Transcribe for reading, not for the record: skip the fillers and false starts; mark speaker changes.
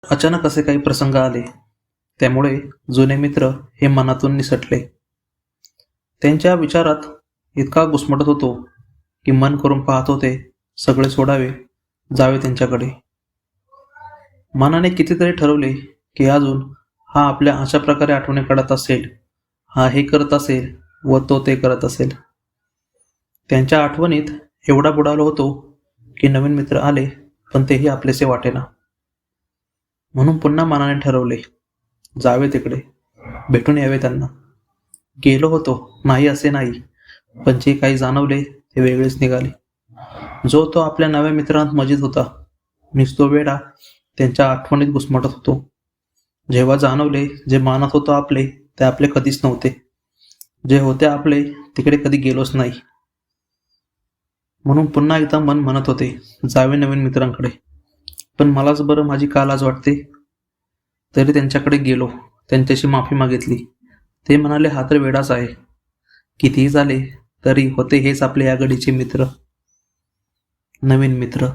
Speaker 1: अचानक असे काही प्रसंग आले, त्यामुळे जुने मित्र हे मनातून निसटले. त्यांच्या विचारात इतका घुसमटत होतो की मन करून पाहत होते सगळे सोडावे, जावे त्यांच्याकडे. मनाने कितीतरी ठरवले की अजून हा आपल्या अशा प्रकारे आठवणी काढत असेल, हा हे करत असेल व तो ते करत असेल. त्यांच्या आठवणीत एवढा बुडालो होतो की नवीन मित्र आले पण तेही आपलेसे वाटेना. म्हणून पुन्हा मनाने ठरवले, जावे तिकडे, भेटून यावे त्यांना. गेलो होतो, नाही असे नाही, पण जे काही जाणवले ते वेगळेच निघाले. जो तो आपल्या नव्या मित्रांत मजेत होता, मीच तो वेडा त्यांच्या आठवणीत घुसमटत होतो. जेव्हा जाणवले जे मानत होतो आपले ते आपले कधीच नव्हते, जे होते आपले तिकडे कधी गेलोच नाही. म्हणून पुन्हा एकदा मन म्हणत होते, जावे नवीन मित्रांकडे. पण मलाच बरं माझी का लाज वाटते. तरी त्यांच्याकडे गेलो, त्यांच्याशी माफी मागितली. ते म्हणाले हा तर वेडाच आहे. कितीही झाले तरी होते हेच आपले या घडीचे मित्र, नवीन मित्र.